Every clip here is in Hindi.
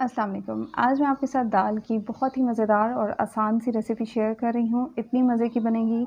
अस्सलाम वालेकुम। आज मैं आपके साथ दाल की बहुत ही मज़ेदार और आसान सी रेसिपी शेयर कर रही हूँ। इतनी मज़े की बनेगी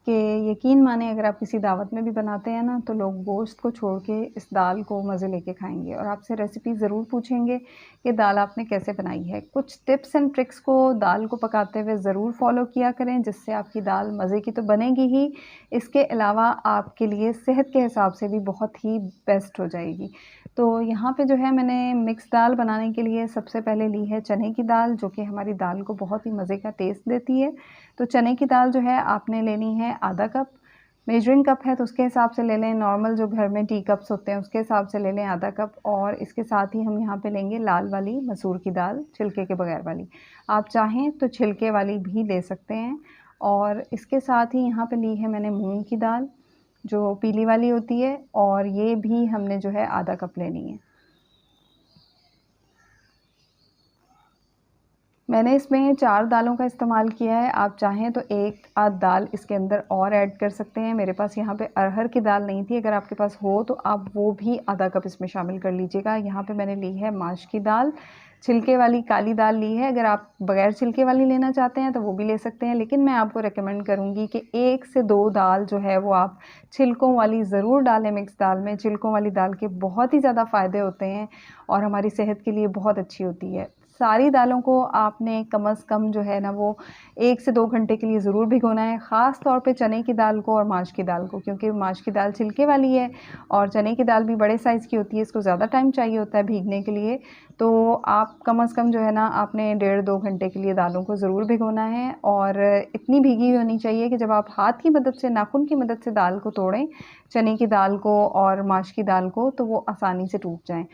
कि यकीन माने अगर आप किसी दावत में भी बनाते हैं ना, तो लोग गोश्त को छोड़ के इस दाल को मज़े लेके खाएँगे और आपसे रेसिपी ज़रूर पूछेंगे कि दाल आपने कैसे बनाई है। कुछ टिप्स एंड ट्रिक्स को दाल को पकाते हुए ज़रूर फ़ॉलो किया करें, जिससे आपकी दाल मज़े की तो बनेगी ही, इसके अलावा आपके लिए सेहत के हिसाब से भी बहुत ही बेस्ट हो जाएगी। तो यहाँ पे जो है मैंने मिक्स दाल बनाने के लिए सबसे पहले ली है चने की दाल, जो कि हमारी दाल को बहुत ही मज़े का टेस्ट देती है। तो चने की दाल जो है आपने लेनी है आधा कप, मेजरिंग कप है तो उसके हिसाब से ले लें, नॉर्मल जो घर में टी कप्स होते हैं उसके हिसाब से ले लें आधा कप। और इसके साथ ही हम यहाँ पे लेंगे लाल वाली मसूर की दाल, छिलके के बगैर वाली। आप चाहें तो छिलके वाली भी ले सकते हैं। और इसके साथ ही यहाँ पे ली है मैंने मूँग की दाल, जो पीली वाली होती है, और ये भी हमने जो है आधा कप लेनी है। मैंने इसमें 4 दालों का इस्तेमाल किया है। आप चाहें तो 1 आध दाल इसके अंदर और ऐड कर सकते हैं। मेरे पास यहाँ पे अरहर की दाल नहीं थी, अगर आपके पास हो तो आप वो भी आधा कप इसमें शामिल कर लीजिएगा। यहाँ पे मैंने ली है माश की दाल, छिलके वाली काली दाल ली है। अगर आप बग़ैर छिलके वाली लेना चाहते हैं तो वो भी ले सकते हैं, लेकिन मैं आपको रिकमेंड करूँगी कि 1 से 2 दाल जो है वो आप छिलकों वाली ज़रूर डालें मिक्स दाल में। छिलकों वाली दाल के बहुत ही ज़्यादा फ़ायदे होते हैं और हमारी सेहत के लिए बहुत अच्छी होती है। सारी दालों को आपने कम से कम जो है ना वो 1 से 2 घंटे के लिए ज़रूर भिगोना है, ख़ास तौर पे चने की दाल को और माश की दाल को, क्योंकि माश की दाल छिलके वाली है और चने की दाल भी बड़े साइज़ की होती है, इसको ज़्यादा टाइम चाहिए होता है भीगने के लिए। तो आप कम से कम जो है ना आपने 1.5-2 घंटे के लिए दालों को ज़रूर भिगोना है। और इतनी भीगी होनी चाहिए कि जब आप हाथ की मदद से, नाखून की मदद से दाल को तोड़ें, चने की दाल को और माश की दाल को, तो वो आसानी से टूट जाएँ।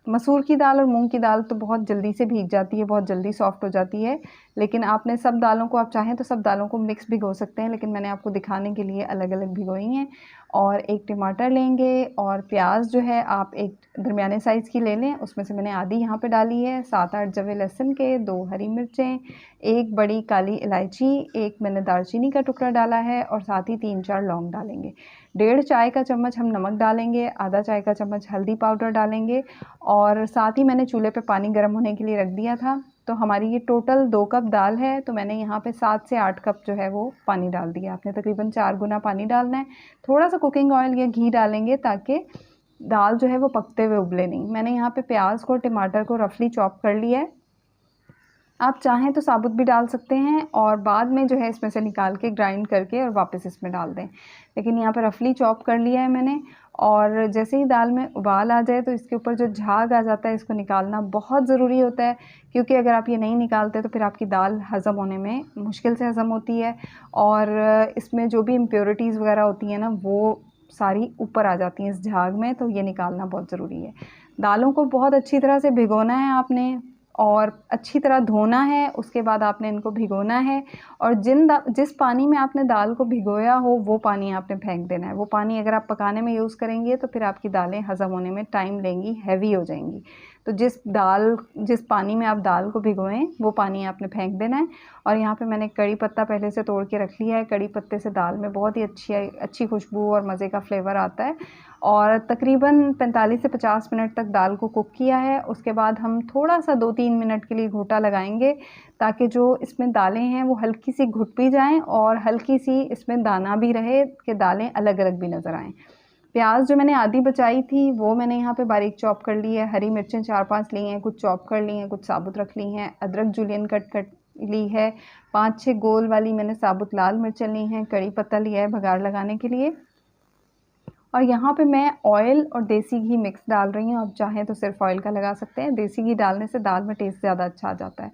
मसूर की दाल और मूँग की दाल तो बहुत जल्दी से भीग जाती है, बहुत जल्दी सॉफ्ट हो जाती है, लेकिन आपने सब दालों को, आप चाहें तो सब दालों को मिक्स भिगो सकते हैं, लेकिन मैंने आपको दिखाने के लिए अलग-अलग भिगोई हैं। और 1 टमाटर लेंगे और प्याज जो है आप एक दरमियाने साइज़ की ले लें, उसमें से मैंने आधी यहाँ पे डाली है, 7-8 जवे लहसुन के, 2 हरी मिर्चें, 1 बड़ी काली इलायची, 1 मैंने दालचीनी का टुकड़ा डाला है और साथ ही 3-4 लौंग डालेंगे। 1.5 चाय का चम्मच हम नमक डालेंगे, आधा चाय का चम्मच हल्दी पाउडर डालेंगे और साथ ही मैंने चूल्हे पे पानी गर्म होने के लिए रख दिया था। तो हमारी ये टोटल 2 कप दाल है, तो मैंने यहाँ पे 7 से 8 कप जो है वो पानी डाल दिया। आपने तकरीबन 4 गुना पानी डालना है। थोड़ा-सा कुकिंग ऑयल या घी डालेंगे ताकि दाल जो है वो पकते हुए उबले नहीं। मैंने यहाँ पे प्याज को, टमाटर को रफली चॉप कर लिया है। आप चाहें तो साबुत भी डाल सकते हैं और बाद में जो है इसमें से निकाल के ग्राइंड करके और वापस इसमें डाल दें। लेकिन यहाँ पर रफली चॉप कर लिया है मैंने। और जैसे ही दाल में उबाल आ जाए तो इसके ऊपर जो झाग आ जाता है, इसको निकालना बहुत ज़रूरी होता है, क्योंकि अगर आप ये नहीं निकालते तो फिर आपकी दाल हज़म होने में मुश्किल से हज़म होती है और इसमें जो भी इम्प्योरिटीज़ वगैरह होती हैं ना, वो सारी ऊपर आ जाती हैं इस झाग में, तो ये निकालना बहुत ज़रूरी है। दालों को बहुत अच्छी तरह से भिगोना है आपने और अच्छी तरह धोना है, उसके बाद आपने इनको भिगोना है और जिस पानी में आपने दाल को भिगोया हो वो पानी आपने फेंक देना है। वो पानी अगर आप पकाने में यूज़ करेंगे तो फिर आपकी दालें हज़म होने में टाइम लेंगी, हैवी हो जाएँगी। तो जिस पानी में आप दाल को भिगोएँ वो पानी आपने फेंक देना है। और यहाँ पे मैंने कड़ी पत्ता पहले से तोड़ के रख लिया है। कड़ी पत्ते से दाल में बहुत ही अच्छी खुशबू और मज़े का फ्लेवर आता है। और तकरीबन 45 से 50 मिनट तक दाल को कुक किया है। उसके बाद हम थोड़ा-सा 2-3 मिनट के लिए घोटा लगाएँगे, ताकि जो इसमें दालें हैं वो हल्की-सी घुट भी जाएँ और हल्की-सी इसमें दाना भी रहे कि दालें अलग-अलग भी नज़र आएँ। प्याज़ जो मैंने आधी बचाई थी वो मैंने यहाँ पे बारीक चॉप कर ली है। हरी मिर्चें 4-5 ली हैं, कुछ चॉप कर ली हैं, कुछ साबुत रख ली हैं। अदरक जूलियन कट ली है। 5-6 गोल वाली मैंने साबुत लाल मिर्चें ली हैं। कड़ी पत्ता लिया है भगार लगाने के लिए। और यहाँ पे मैं ऑयल और देसी घी मिक्स डाल रही हूँ। आप चाहें तो सिर्फ ऑयल का लगा सकते हैं। देसी घी डालने से दाल में टेस्ट ज़्यादा अच्छा आ जाता है।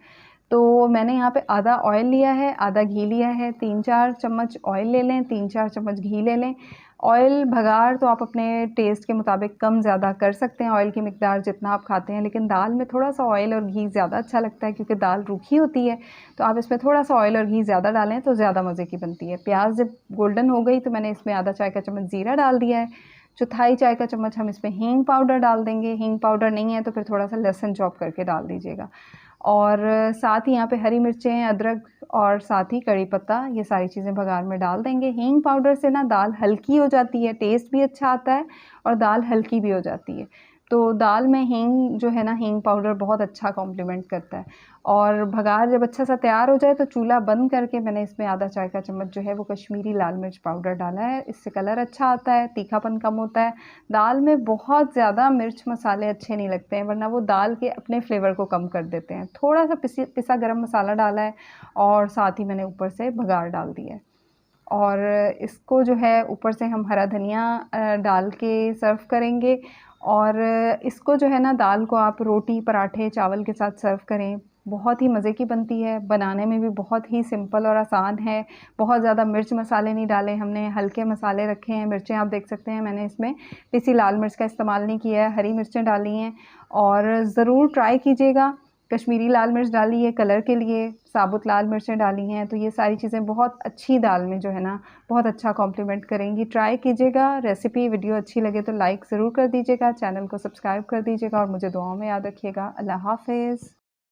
तो मैंने यहाँ पे आधा ऑयल लिया है, आधा घी लिया है। 3-4 चम्मच ऑयल ले लें, 3-4 चम्मच घी ले लें। ऑयल भगार तो आप अपने टेस्ट के मुताबिक कम ज़्यादा कर सकते हैं, ऑयल की मिकदार जितना आप खाते हैं, लेकिन दाल में थोड़ा-सा ऑयल और घी ज़्यादा अच्छा लगता है क्योंकि दाल रूखी होती है। तो आप इसमें थोड़ा-सा ऑयल और घी ज़्यादा डालें तो ज़्यादा मज़े की बनती है। प्याज़ जब गोल्डन हो गई तो मैंने इसमें आधा चाय का चम्मच ज़ीरा डाल दिया है। चौथाई चाय का चम्मच हम इसमें हींग पाउडर डाल देंगे। हींग पाउडर नहीं है तो फिर थोड़ा-सा लहसुन चॉप करके डाल दीजिएगा। और साथ ही यहाँ पे हरी मिर्चें, अदरक और साथ ही कड़ी पत्ता, ये सारी चीज़ें बघार में डाल देंगे। हींग पाउडर से ना दाल हल्की हो जाती है, टेस्ट भी अच्छा आता है और दाल हल्की भी हो जाती है। तो दाल में हींग जो है ना, हींग पाउडर बहुत अच्छा कॉम्प्लीमेंट करता है। और भगार जब अच्छा सा तैयार हो जाए तो चूल्हा बंद करके मैंने इसमें आधा चाय का चम्मच जो है वो कश्मीरी लाल मिर्च पाउडर डाला है। इससे कलर अच्छा आता है, तीखापन कम होता है। दाल में बहुत ज़्यादा मिर्च मसाले अच्छे नहीं लगते हैं, वरना वो दाल के अपने फ्लेवर को कम कर देते हैं। थोड़ा सा पिसा गरम मसाला डाला है और साथ ही मैंने ऊपर से भगार डाल दिया है। और इसको जो है ऊपर से हम हरा धनिया डाल के सर्व करेंगे। और इसको जो है ना, दाल को आप रोटी, पराठे, चावल के साथ सर्व करें, बहुत ही मज़े की बनती है। बनाने में भी बहुत ही सिंपल और आसान है। बहुत ज़्यादा मिर्च मसाले नहीं डाले हमने, हल्के मसाले रखे हैं। मिर्चें आप देख सकते हैं, मैंने इसमें पिसी लाल मिर्च का इस्तेमाल नहीं किया है, हरी मिर्चें डाली हैं। और ज़रूर ट्राई कीजिएगा। कश्मीरी लाल मिर्च डाली है कलर के लिए, साबुत लाल मिर्चें डाली हैं, तो ये सारी चीज़ें बहुत अच्छी दाल में जो है ना, बहुत अच्छा कॉम्प्लीमेंट करेंगी। ट्राई कीजिएगा। रेसिपी वीडियो अच्छी लगे तो लाइक ज़रूर कर दीजिएगा, चैनल को सब्सक्राइब कर दीजिएगा और मुझे दुआओं में याद रखिएगा। अल्लाह हाफ़िज़।